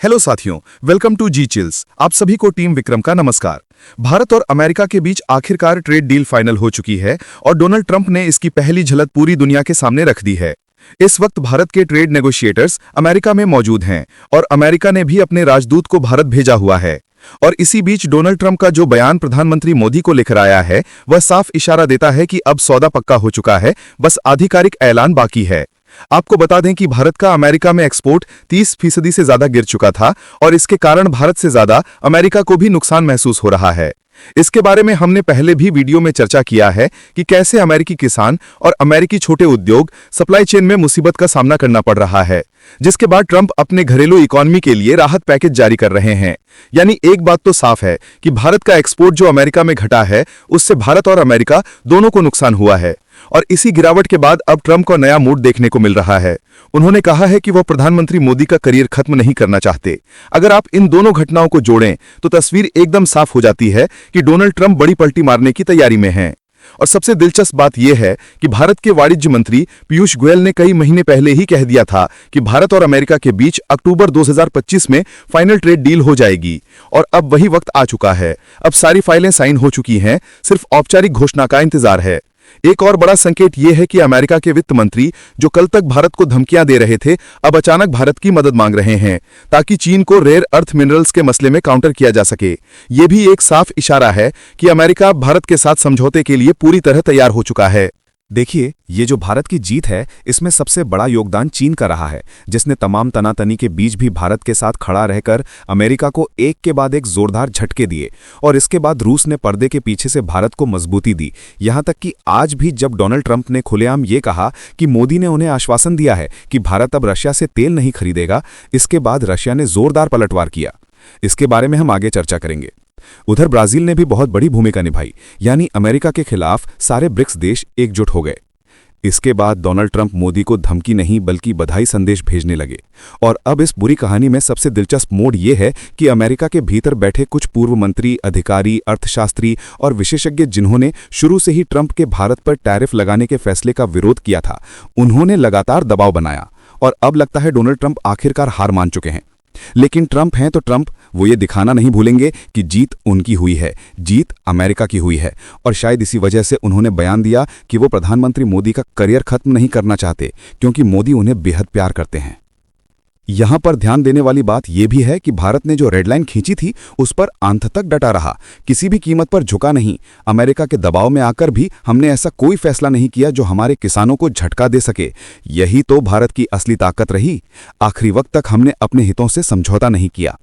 Hello साथियों, welcome to ji chills. आप सभी को टीम विक्रम का नमस्कार। भारत और अमेरिका के बीच आखिरकार ट्रेड डील फाइनल हो चुकी है और डोनाल्ड ट्रंप ने इसकी पहली झलक पूरी दुनिया के सामने रख दी है। इस वक्त भारत के ट्रेड नेगोशिएटर्स अमेरिका में मौजूद हैं और अमेरिका ने भी अपने राजदूत को भारत भेजा हुआ है। और इसी बीच डोनाल्ड ट्रंप का जो बयान प्रधानमंत्री मोदी को लेकर आया है, वह साफ इशारा देता है कि अब सौदा पक्का हो चुका है, बस आधिकारिक ऐलान बाकी है। आपको बता दें कि भारत का अमेरिका में एक्सपोर्ट 30% से ज्यादा गिर चुका था और इसके कारण भारत से ज्यादा अमेरिका को भी नुकसान महसूस हो रहा है। इसके बारे में हमने पहले भी वीडियो में चर्चा किया है कि कैसे अमेरिकी किसान और अमेरिकी छोटे उद्योग सप्लाई चेन में मुसीबत का सामना करना पड़ रहा है, जिसके बाद ट्रंप अपने घरेलू इकोनॉमी के लिए राहत पैकेज जारी कर रहे हैं। यानी एक बात तो साफ है कि भारत का एक्सपोर्ट जो अमेरिका में घटा है, उससे भारत और अमेरिका दोनों को नुकसान हुआ है। और इसी गिरावट के बाद अब ट्रंप को नया मूड देखने को मिल रहा है। उन्होंने कहा है कि वो प्रधानमंत्री मोदी का करियर खत्म नहीं करना चाहते। अगर आप इन दोनों घटनाओं को जोड़ें तो तस्वीर एकदम साफ हो जाती है कि डोनाल्ड ट्रंप बड़ी पलटी मारने की तैयारी में हैं। और सबसे दिलचस्प बात यह है कि भारत के वाणिज्य मंत्री पीयूष गोयल ने कई महीने पहले ही कह दिया था कि भारत और अमेरिका के बीच अक्टूबर 2025 में फाइनल ट्रेड डील हो जाएगी। और अब वही वक्त आ चुका है। अब सारी फाइलें साइन हो चुकी हैं, सिर्फ औपचारिक घोषणा का इंतजार है। एक और बड़ा संकेत यह है कि अमेरिका के वित्त मंत्री, जो कल तक भारत को धमकियां दे रहे थे, अब अचानक भारत की मदद मांग रहे हैं ताकि चीन को रेयर अर्थ मिनरल्स के मसले में काउंटर किया जा सके। यह भी एक साफ इशारा है कि अमेरिका भारत के साथ समझौते के लिए पूरी तरह तैयार हो चुका है। देखिए, ये जो भारत की जीत है, इसमें सबसे बड़ा योगदान चीन का रहा है, जिसने तमाम तनातनी के बीच भी भारत के साथ खड़ा रहकर अमेरिका को एक के बाद एक जोरदार झटके दिए। और इसके बाद रूस ने पर्दे के पीछे से भारत को मजबूती दी। यहां तक कि आज भी जब डोनाल्ड ट्रंप ने खुलेआम ये कहा कि मोदी ने उन्हें आश्वासन दिया है कि भारत अब रशिया से तेल नहीं खरीदेगा, इसके बाद रशिया ने जोरदार पलटवार किया। इसके बारे में हम आगे चर्चा करेंगे। उधर ब्राजील ने भी बहुत बड़ी भूमिका निभाई, यानी अमेरिका के खिलाफ सारे ब्रिक्स देश एकजुट हो गए। इसके बाद डोनाल्ड ट्रंप मोदी को धमकी नहीं बल्कि बधाई संदेश भेजने लगे। और अब इस बुरी कहानी में सबसे दिलचस्प मोड़ यह है कि अमेरिका के भीतर बैठे कुछ पूर्व मंत्री, अधिकारी, अर्थशास्त्री और विशेषज्ञ, जिन्होंने शुरू से ही ट्रंप के भारत पर टैरिफ लगाने के फैसले का विरोध किया था, उन्होंने लगातार दबाव बनाया। और अब लगता है डोनाल्ड ट्रंप आखिरकार हार मान चुके हैं। लेकिन ट्रंप हैं तो ट्रंप, वो ये दिखाना नहीं भूलेंगे कि जीत उनकी हुई है, जीत अमेरिका की हुई है। और शायद इसी वजह से उन्होंने बयान दिया कि वो प्रधानमंत्री मोदी का करियर खत्म नहीं करना चाहते, क्योंकि मोदी उन्हें बेहद प्यार करते हैं। यहां पर ध्यान देने वाली बात यह भी है कि भारत ने जो रेड लाइन खींची थी, उस पर अंत तक डटा रहा, किसी भी कीमत पर झुका नहीं। अमेरिका के दबाव में आकर भी हमने ऐसा कोई फैसला नहीं किया जो हमारे किसानों को झटका दे सके। यही तो भारत की असली ताकत रही। आखिरी वक्त तक हमने अपने हितों से समझौता नहीं किया।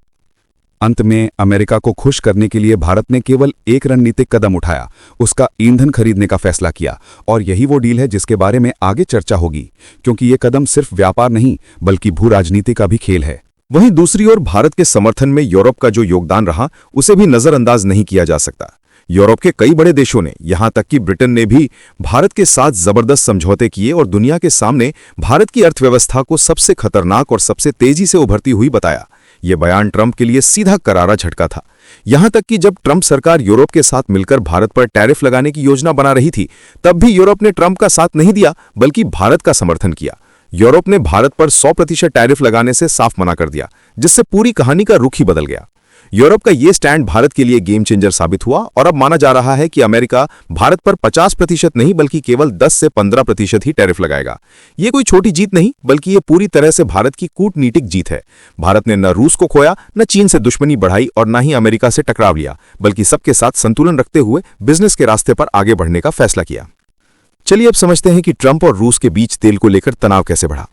अंत में अमेरिका को खुश करने के लिए भारत ने केवल एक रणनीतिक कदम उठाया, उसका ईंधन खरीदने का फैसला किया। और यही वो डील है जिसके बारे में आगे चर्चा होगी, क्योंकि ये कदम सिर्फ व्यापार नहीं बल्कि भू राजनीति का भी खेल है। वहीं दूसरी ओर भारत के समर्थन में यूरोप का जो योगदान रहा, उसे भी नजरअंदाज नहीं किया जा सकता। यूरोप के कई बड़े देशों ने, यहां तक कि ब्रिटेन ने भी भारत के साथ जबरदस्त समझौते किए और दुनिया के सामने भारत की अर्थव्यवस्था को सबसे खतरनाक और सबसे तेजी से उभरती हुई बताया। यह बयान ट्रंप के लिए सीधा करारा झटका था। यहां तक कि जब ट्रंप सरकार यूरोप के साथ मिलकर भारत पर टैरिफ लगाने की योजना बना रही थी, तब भी यूरोप ने ट्रंप का साथ नहीं दिया बल्कि भारत का समर्थन किया। यूरोप ने भारत पर 100% टैरिफ लगाने से साफ मना कर दिया, जिससे पूरी कहानी का रुख ही बदल गया। यूरोप का यह स्टैंड भारत के लिए गेम चेंजर साबित हुआ और अब माना जा रहा है कि अमेरिका भारत पर 50% नहीं बल्कि केवल 10 से 15% ही टैरिफ लगाएगा। यह कोई छोटी जीत नहीं बल्कि यह पूरी तरह से भारत की कूटनीतिक जीत है। भारत ने न रूस को खोया, न चीन से दुश्मनी बढ़ाई और न ही अमेरिका से टकराव लिया, बल्कि सबके साथ संतुलन रखते हुए बिजनेस के रास्ते पर आगे बढ़ने का फैसला किया। चलिए अब समझते हैं कि ट्रंप और रूस के बीच तेल को लेकर तनाव कैसे बढ़ा।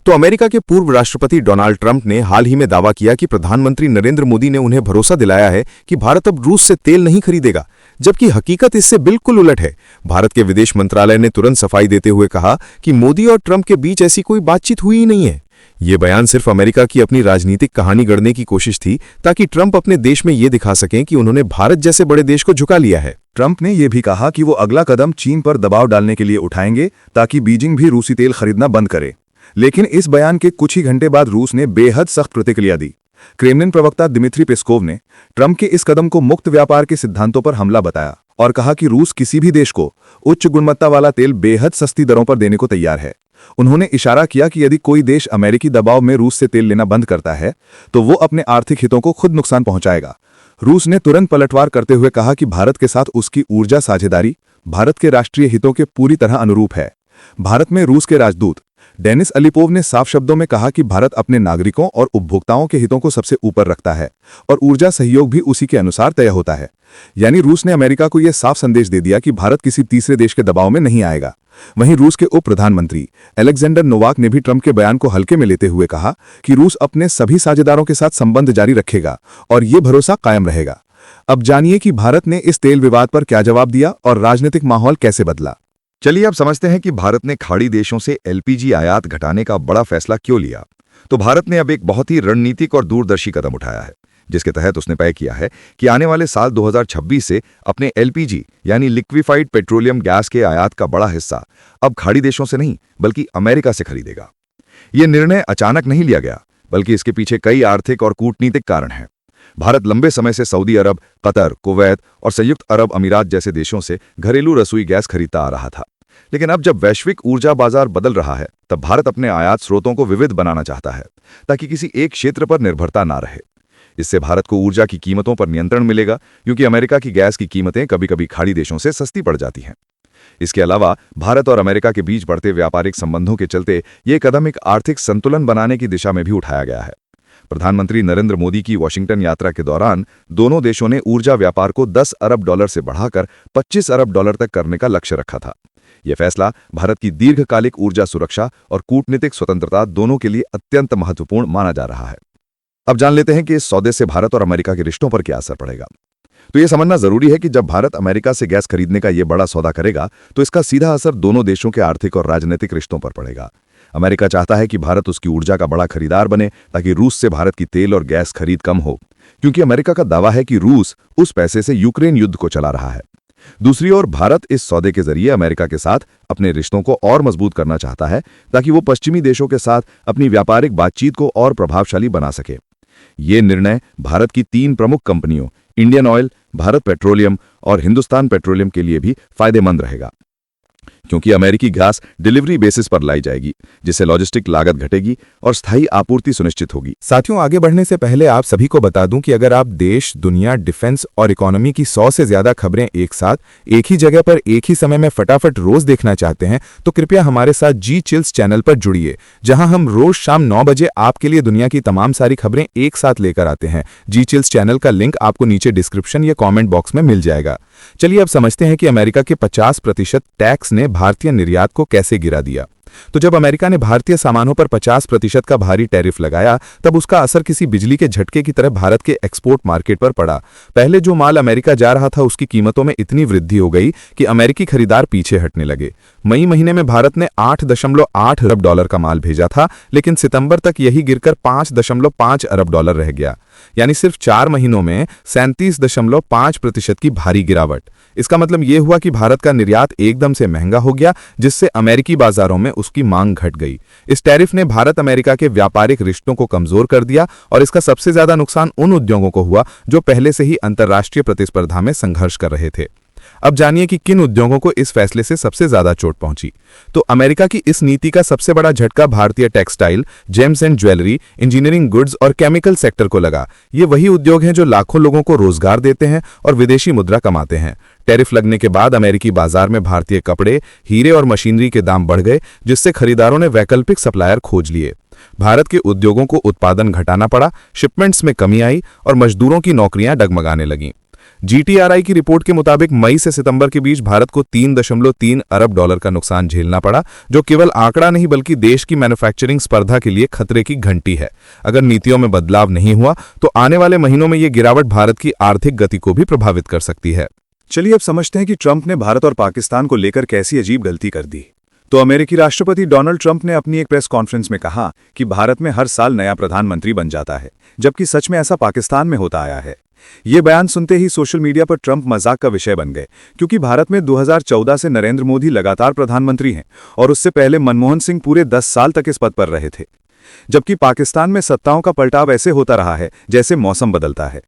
तो अमेरिका के पूर्व राष्ट्रपति डोनाल्ड ट्रंप ने हाल ही में दावा किया कि प्रधानमंत्री नरेंद्र मोदी ने उन्हें भरोसा दिलाया है कि भारत अब रूस से तेल नहीं खरीदेगा, जबकि हकीकत इससे बिल्कुल उलट है। भारत के विदेश मंत्रालय ने तुरंत सफाई देते हुए कहा कि मोदी और ट्रंप के बीच ऐसी कोई बातचीत हुई ही नहीं है। ये बयान सिर्फ अमेरिका की अपनी राजनीतिक कहानी गढ़ने की कोशिश थी, ताकि ट्रंप अपने देश में ये दिखा सकें कि उन्होंने भारत जैसे बड़े देश को झुका लिया है। ट्रंप ने यह भी कहा कि वो अगला कदम चीन पर दबाव डालने के लिए उठाएंगे, ताकि बीजिंग भी रूसी तेल खरीदना बंद करे। लेकिन इस बयान के कुछ ही घंटे बाद रूस ने बेहद सख्त प्रतिक्रिया दी। क्रेमलिन प्रवक्ता दिमित्री पेस्कोव ने ट्रंप के इस कदम को मुक्त व्यापार के सिद्धांतों पर हमला बताया और कहा कि रूस किसी भी देश को उच्च गुणवत्ता वाला तेल बेहद सस्ती दरों पर देने को तैयार है। उन्होंने इशारा किया कि यदि कोई देश अमेरिकी दबाव में रूस से तेल लेना बंद करता है तो वो अपने आर्थिक हितों को खुद नुकसान पहुंचाएगा। रूस ने तुरंत पलटवार करते हुए कहा कि भारत के साथ उसकी ऊर्जा साझेदारी भारत के राष्ट्रीय हितों के पूरी तरह अनुरूप है। भारत में रूस के राजदूत डेनिस अलीपोव ने साफ शब्दों में कहा कि भारत अपने नागरिकों और उपभोक्ताओं के हितों को सबसे ऊपर रखता है और ऊर्जा सहयोग भी उसी के अनुसार तय होता है। यानी रूस ने अमेरिका को यह साफ संदेश दे दिया कि भारत किसी तीसरे देश के दबाव में नहीं आएगा। वहीं रूस के उप प्रधानमंत्री अलेक्जेंडर नोवाक ने भी ट्रंप के बयान को हल्के में लेते हुए कहा कि रूस अपने सभी साझेदारों के साथ संबंध जारी रखेगा और ये भरोसा कायम रहेगा। अब जानिए कि भारत ने इस तेल विवाद पर क्या जवाब दिया और राजनीतिक माहौल कैसे बदला। चलिए अब समझते हैं कि भारत ने खाड़ी देशों से एलपीजी आयात घटाने का बड़ा फैसला क्यों लिया। तो भारत ने अब एक बहुत ही रणनीतिक और दूरदर्शी कदम उठाया है, जिसके तहत उसने तय किया है कि आने वाले साल 2026 से अपने एलपीजी यानी लिक्विफाइड पेट्रोलियम गैस के आयात का बड़ा हिस्सा अब खाड़ी देशों से नहीं बल्कि अमेरिका से खरीदेगा। यह निर्णय अचानक नहीं लिया गया, बल्कि इसके पीछे कई आर्थिक और कूटनीतिक कारण हैं। भारत लंबे समय से सऊदी अरब, कतर, कुवैत और संयुक्त अरब अमीरात जैसे देशों से घरेलू रसोई गैस खरीदता आ रहा था। लेकिन अब जब वैश्विक ऊर्जा बाजार बदल रहा है, तब भारत अपने आयात स्रोतों को विविध बनाना चाहता है ताकि किसी एक क्षेत्र पर निर्भरता ना रहे। इससे भारत को ऊर्जा की कीमतों पर नियंत्रण मिलेगा, क्योंकि अमेरिका की गैस की कीमतें कभी-कभी खाड़ी देशों से सस्ती पड़ जाती हैं। इसके अलावा भारत और अमेरिका के बीच बढ़ते व्यापारिक संबंधों के चलते ये कदम एक आर्थिक संतुलन बनाने की दिशा में भी उठाया गया है। प्रधानमंत्री नरेंद्र मोदी की वॉशिंगटन यात्रा के दौरान दोनों देशों ने ऊर्जा व्यापार को $10 अरब से बढ़ाकर $25 अरब तक करने का लक्ष्य रखा था। यह फैसला भारत की दीर्घकालिक ऊर्जा सुरक्षा और कूटनीतिक स्वतंत्रता दोनों के लिए अत्यंत महत्वपूर्ण माना जा रहा है। अब जान लेते हैं कि इस सौदे से भारत और अमेरिका के रिश्तों पर क्या असर पड़ेगा। तो यह समझना जरूरी है कि जब भारत अमेरिका से गैस खरीदने का यह बड़ा सौदा करेगा, तो इसका सीधा असर दोनों देशों के आर्थिक और राजनीतिक रिश्तों पर पड़ेगा। अमेरिका चाहता है कि भारत उसकी ऊर्जा का बड़ा खरीदार बने, ताकि रूस से भारत की तेल और गैस खरीद कम हो, क्योंकि अमेरिका का दावा है कि रूस उस पैसे से यूक्रेन युद्ध को चला रहा है। दूसरी ओर भारत इस सौदे के जरिए अमेरिका के साथ अपने रिश्तों को और मजबूत करना चाहता है, ताकि वो पश्चिमी देशों के साथ अपनी व्यापारिक बातचीत को और प्रभावशाली बना सके। ये निर्णय भारत की 3 प्रमुख कंपनियों इंडियन ऑयल, भारत पेट्रोलियम और हिंदुस्तान पेट्रोलियम के लिए भी फायदेमंद रहेगा, क्योंकि अमेरिकी गैस डिलीवरी बेसिस पर लाई जाएगी, जिससे लॉजिस्टिक लागत घटेगी और स्थायी आपूर्ति सुनिश्चित होगी। साथियों, आगे बढ़ने से पहले आप सभी को बता दूं कि अगर आप देश, दुनिया, डिफेंस और इकोनॉमी की 100 से ज्यादा खबरें एक साथ एक ही जगह पर एक ही समय में फटाफट रोज देखना चाहते हैं, तो कृपया हमारे साथ जी चिल्स चैनल पर जुड़िए, जहां हम रोज शाम 9 बजे आपके लिए दुनिया की तमाम सारी खबरें एक साथ लेकर आते हैं। जी चिल्स चैनल का लिंक आपको नीचे डिस्क्रिप्शन या कॉमेंट बॉक्स में मिल जाएगा। चलिए अब समझते हैं कि अमेरिका के 50% टैक्स ने भारतीय निर्यात को कैसे गिरा दिया। तो जब अमेरिका ने भारतीय सामानों पर 50% का भारी टैरिफ लगाया, तब उसका असर किसी बिजली के झटके की तरह भारत के एक्सपोर्ट मार्केट पर पड़ा। पहले जो माल अमेरिका जा रहा था, उसकी कीमतों में इतनी वृद्धि हो गई कि अमेरिकी खरीदार पीछे हटने लगे। मई महीने में भारत ने $8.8 अरब का माल भेजा था, लेकिन सितंबर तक यही गिरकर $5.5 अरब रह गया। यानी सिर्फ 4 महीनों में 37.5% की भारी गिरावट। इसका मतलब यह हुआ कि भारत का निर्यात एकदम से महंगा हो गया, जिससे अमेरिकी बाजारों में उसकी मांग घट गई। इस टैरिफ ने भारत अमेरिका के व्यापारिक रिश्तों को कमजोर कर दिया, और इसका सबसे ज्यादा नुकसान उन उद्योगों को हुआ जो पहले से ही अंतर्राष्ट्रीय प्रतिस्पर्धा में संघर्ष कर रहे थे। अब जानिए कि किन उद्योगों को इस फैसले से सबसे ज्यादा चोट पहुंची। तो अमेरिका की इस नीति का सबसे बड़ा झटका भारतीय textile, James and jewellery, engineering goods और केमिकल सेक्टर को लगा। ये वही उद्योग हैं जो लाखों लोगों को रोजगार देते हैं और विदेशी मुद्रा कमाते हैं। टैरिफ लगने के बाद अमेरिकी बाजार में भारतीय कपड़े, हीरे और मशीनरी के दाम बढ़ गए, जिससे खरीदारों ने वैकल्पिक सप्लायर खोज लिए। भारत के उद्योगों को उत्पादन घटाना पड़ा, शिपमेंट्स में कमी आई और मजदूरों की नौकरियां डगमगाने लगीं। GTRI की रिपोर्ट के मुताबिक मई से सितंबर के बीच भारत को $3.3 अरब का नुकसान झेलना पड़ा, जो केवल आंकड़ा नहीं बल्कि देश की मैन्युफैक्चरिंग स्पर्धा के लिए खतरे की घंटी है। अगर नीतियों में बदलाव नहीं हुआ, तो आने वाले महीनों में ये गिरावट भारत की आर्थिक गति को भी प्रभावित कर सकती है। चलिए अब समझते हैं कि ट्रंप ने भारत और पाकिस्तान को लेकर कैसी अजीब गलती कर दी। तो अमेरिकी राष्ट्रपति डोनाल्ड ट्रंप ने अपनी एक प्रेस कॉन्फ्रेंस में कहा कि भारत में हर साल नया प्रधानमंत्री बन जाता है, जबकि सच में ऐसा पाकिस्तान में होता आया है। ये बयान सुनते ही सोशल मीडिया पर ट्रंप मजाक का विषय बन गए, क्योंकि भारत में 2014 से नरेंद्र मोदी लगातार प्रधानमंत्री हैं और उससे पहले मनमोहन सिंह पूरे 10 साल तक इस पद पर रहे थे। जबकि पाकिस्तान में सत्ताओं का पलटाव ऐसे होता रहा है जैसे मौसम बदलता है।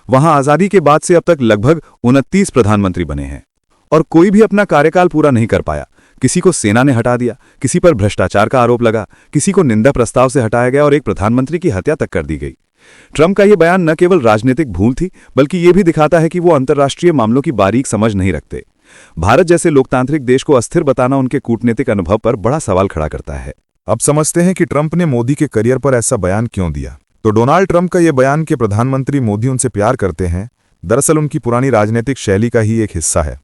वहां आजादी के बाद से अब तक लगभग 29 प्रधानमंत्री बने हैं और कोई भी अपना कार्यकाल पूरा नहीं कर पाया। किसी को सेना ने हटा दिया, किसी पर भ्रष्टाचार का आरोप लगा, किसी को निंदा प्रस्ताव से हटाया गया और एक प्रधानमंत्री की हत्या तक कर दी गई। ट्रंप का यह बयान न केवल राजनीतिक भूल थी, बल्कि यह भी दिखाता है कि वो अंतर्राष्ट्रीय मामलों की बारीक समझ नहीं रखते। भारत जैसे लोकतांत्रिक देश को अस्थिर बताना उनके कूटनीतिक अनुभव पर बड़ा सवाल खड़ा करता है। अब समझते हैं कि ट्रंप ने मोदी के करियर पर ऐसा बयान क्यों दिया। तो डोनाल्ड ट्रंप का यह बयान कि प्रधानमंत्री मोदी उनसे प्यार करते हैं, दरअसल उनकी पुरानी राजनीतिक शैली का ही एक हिस्सा है।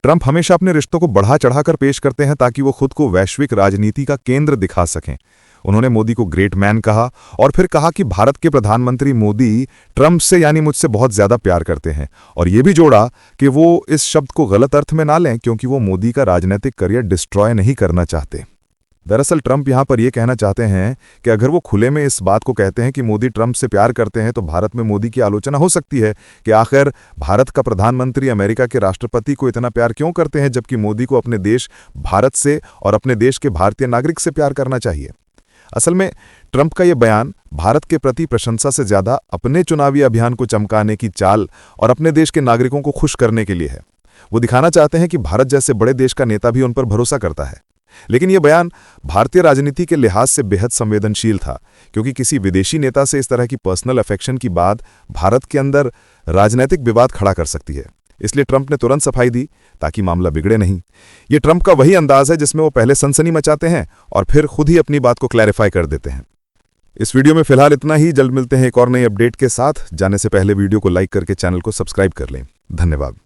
ट्रंप हमेशा अपने रिश्तों को बढ़ा चढ़ाकर पेश करते हैं ताकि वो खुद को वैश्विक राजनीति का केंद्र दिखा सकें। उन्होंने मोदी को ग्रेट मैन कहा और फिर कहा कि भारत के प्रधानमंत्री मोदी ट्रंप से यानी मुझसे बहुत ज्यादा प्यार करते हैं, और ये भी जोड़ा कि वो इस शब्द को गलत अर्थ में ना लें क्योंकि वो मोदी का राजनीतिक करियर डिस्ट्रॉय नहीं करना चाहते। दरअसल ट्रंप यहां पर यह कहना चाहते हैं कि अगर वो खुले में इस बात को कहते हैं कि मोदी ट्रंप से प्यार करते हैं तो भारत में मोदी की आलोचना हो सकती है कि आखिर भारत का प्रधानमंत्री अमेरिका के राष्ट्रपति को इतना प्यार क्यों करते हैं, जबकि मोदी को अपने देश भारत से और अपने देश के भारतीय नागरिक से प्यार करना चाहिए। असल में ट्रंप का यह बयान भारत के प्रति प्रशंसा से ज्यादा अपने चुनावी अभियान को चमकाने की चाल और अपने देश के नागरिकों को खुश करने के लिए है। वो दिखाना चाहते हैं कि भारत जैसे बड़े देश का नेता भी उन पर भरोसा करता है। लेकिन यह बयान भारतीय राजनीति के लिहाज से बेहद संवेदनशील था, क्योंकि किसी विदेशी नेता से इस तरह की पर्सनल अफेक्शन की बात भारत के अंदर राजनीतिक विवाद खड़ा कर सकती है। इसलिए ट्रंप ने तुरंत सफाई दी ताकि मामला बिगड़े नहीं। ये ट्रंप का वही अंदाज है जिसमें वो पहले सनसनी मचाते हैं और फिर खुद ही अपनी बात को क्लैरिफाई कर देते हैं। इस वीडियो में फिलहाल इतना ही। जल्द मिलते हैं एक और नई अपडेट के साथ। जाने से पहले वीडियो को लाइक करके चैनल को सब्सक्राइब कर लें। धन्यवाद।